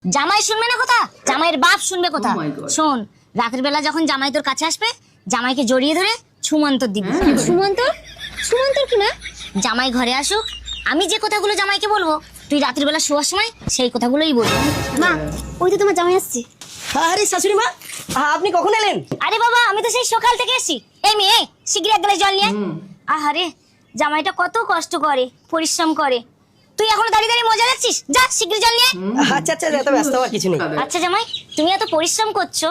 জামাই শুনবে না কথা, জামাইয়ের বাপ শুনবে কথা। শোন, রাতের বেলা যখন জামাই তোর কাছে আসবে, জামাইকে জড়িয়ে ধরে ছুমন্তর দিবি। সুমন্তর? সুমন্তর কি মা? জামাই ঘরে আসুক, আমি যে কথাগুলো জামাইকে বলবো, তুই রাতের বেলা শোয়ার সময় সেই কথাগুলোই বলবি। মা, ওই তো তোমার জামাই আসছে। আরে শাশুড়ি মা, আপনি কখন এলেন? আরে বাবা, আমি তো সেই সকাল থেকে এসেছি। এই মেয়ে, শিগগির এক গ্লাস জল নিয়ে। আহারে, জামাইটা কত কষ্ট করে, পরিশ্রম করে, তুই এখনো দাঁড়িয়ে দাঁড়িয়ে মজা যাচ্ছিস? যা শিগগির জল নিয়ে। আচ্ছা আচ্ছা, এত ব্যস্ত হওয়ার কিছু নেই। আচ্ছা জামাই, তুমি এত পরিশ্রম করছো,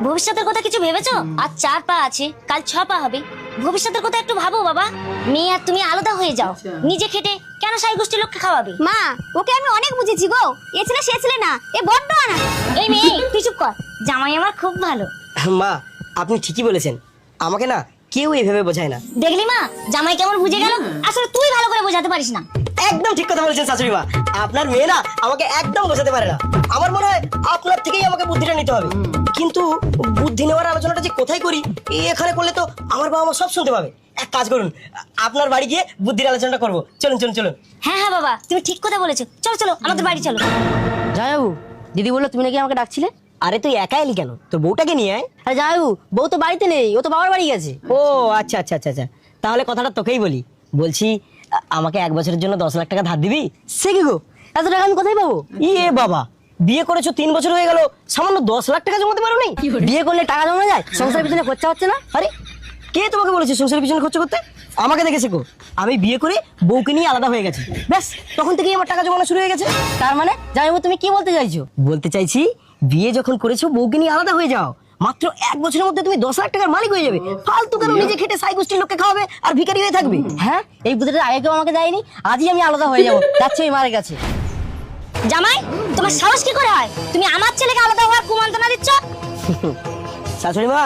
ভবিষ্যতের কথা কিছু ভেবেছো? আজ 4 পা আছে, কাল 6 পা হবে। ভবিষ্যতের কথা একটু ভাবো বাবা। মেয়ে আর তুমি আলাদা হয়ে যাও, নিজে খেটে কেন সাই গোষ্ঠীর লোককে খাওয়াবে? মা, ওকে আমি অনেক বুঝেছি গো। এ ছেলে সে ছেলে না, এ বড্ড আনা। এই মেয়ে, তুই চুপ কর। জামাই আমার খুব ভালো। মা, আপনি ঠিকই বলেছেন, আমাকে না কেউ এইভাবে বোঝায় না। দেখলি মা, জামাই কেমন বুঝে গেল? আসলে তুই ভালো করে বোঝাতে পারিস না। একদম ঠিক কথা বলেছেন শাশুড়ি মা, আপনার মেয়ে না আমাকে একদম বোঝাতে পারে না। আমার মনে হয় আপনার থেকেই আমাকে বুদ্ধিটা নিতে হবে। কিন্তু বুদ্ধি নেওয়ার আলোচনাটা যে কোথায় করি, এখানে করলে তো আমার বাবা মা সব শুনতে পাবে। এক কাজ করুন, আপনার বাড়ি গিয়ে বুদ্ধির আলোচনাটা করবো। চলুন চলুন চলুন। হ্যাঁ হ্যাঁ বাবা, তুমি ঠিক কথা বলেছো। চলো চলো, আমাদের বাড়ি চলো। জামাইবাবু, দিদি বললো তুমি নাকি আমাকে ডাকছিলে? আরে তুই একা এলি কেন? তোর বউটাকে নিয়ে আয়। আরে জামাইবাবু, বউ তো বাড়িতে নেই, ও তো বাবার বাড়ি গেছে। ও আচ্ছা আচ্ছা আচ্ছা আচ্ছা, তাহলে কথাটা তোকেই বলি। বলছি, আমাকে 1 বছরের জন্য 10 লাখ টাকা ধার দিবি? সে কি গো, এত টাকা আমি কোথায় পাবো? ইয়ে বাবা, বিয়ে করেছো 3 বছর হয়ে গেল, সামান্য 10 লাখ টাকা জমাতে পারো নি? বিয়ে করলে টাকা জমা যায়, সংসারের পিছনে খরচা হচ্ছে না? আরে কে তোমাকে বলেছে সংসারের পিছনে খরচ করতে? আমাকে দেখেছে গো, আমি বিয়ে করে বউকে নিয়ে আলাদা হয়ে গেছি, ব্যাস তখন থেকেই আমার টাকা জমানো শুরু হয়ে গেছে। তার মানে জামাইবাবু তুমি কি বলতে চাইছো? বলতে চাইছি, বিয়ে যখন করেছো বউকে নিয়ে আলাদা হয়ে যাও, মাত্র 1 বছরের মধ্যে তুমি 10 লাখ টাকার মালিক হয়ে যাবে। ফালতু কেন নিজে খেটে সাই গোষ্ঠীর লোককে খাওয়াবে আর ভিখারি হয়ে থাকবে? হ্যাঁ, এই বুদ্ধিটা আগে কেউ আমাকে দেয়নি, আজই আমি আলাদা হয়ে যাবো, যাচ্ছি ওই মারের কাছে। জামাই, তোমার সাহস কি করে হয়? তুমি আমার ছেলেকে আলাদা হওয়ার কুমন্ত্রণা দিচ্ছ? শাশুড়ি মা,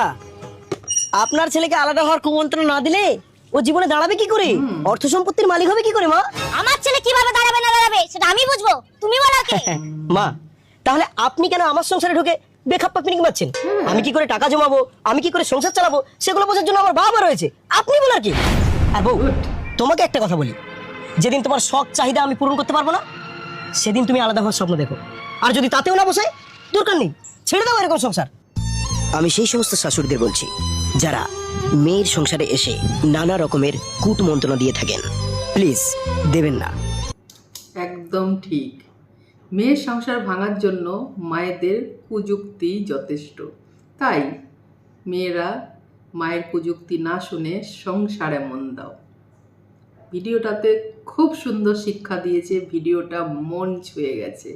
আপনার ছেলেকে আলাদা হওয়ার কুমন্ত্রণা না দিলে ও জীবনে দাঁড়াবে কি করে? অর্থ সম্পত্তির মালিক হবে কি করে মা? আমার ছেলে কিভাবে দাঁড়াবে না দাঁড়াবে সেটা আমি বুঝবো, তুমি বলো কে? মা, তাহলে আপনি কেন আমার সংসারে ঢুকে বেখাপ্পা পিনিক মারছেন? আমি কি করে টাকা জমাবো, আমি কি করে সংসার চালাবো, সেগুলো বোঝার জন্য আমার বাবা মা রয়েছে। আপনি বলার কি? আর বউ, তোমাকে একটা কথা বলি, যেদিন তোমার শখ চাহিদা আমি পূরণ করতে পারবো না, সেদিন তুমি আলাদা হওয়ার স্বপ্ন দেখো। আর যদি তাতেও না বসে, দরকার নেই, ছেড়ে দাও এরকম সংসার। আমি সেই সমস্ত শাশুড়িদের বলছি যারা মেয়ের সংসারে এসে নানা রকমের কূট মন্ত্রণা দিয়ে থাকেন। প্লিজ দেবেন না। একদম ঠিক। মেয়ের সংসার ভাঙার জন্য মায়েদের কুযুক্তি যথেষ্ট। তাই মেয়েরা মায়ের কুযুক্তি না শুনে সংসারে মন দাও। ভিডিওটাতে খুব সুন্দর শিক্ষা দিয়েছে, ভিডিওটা মন ছুঁয়ে গেছে।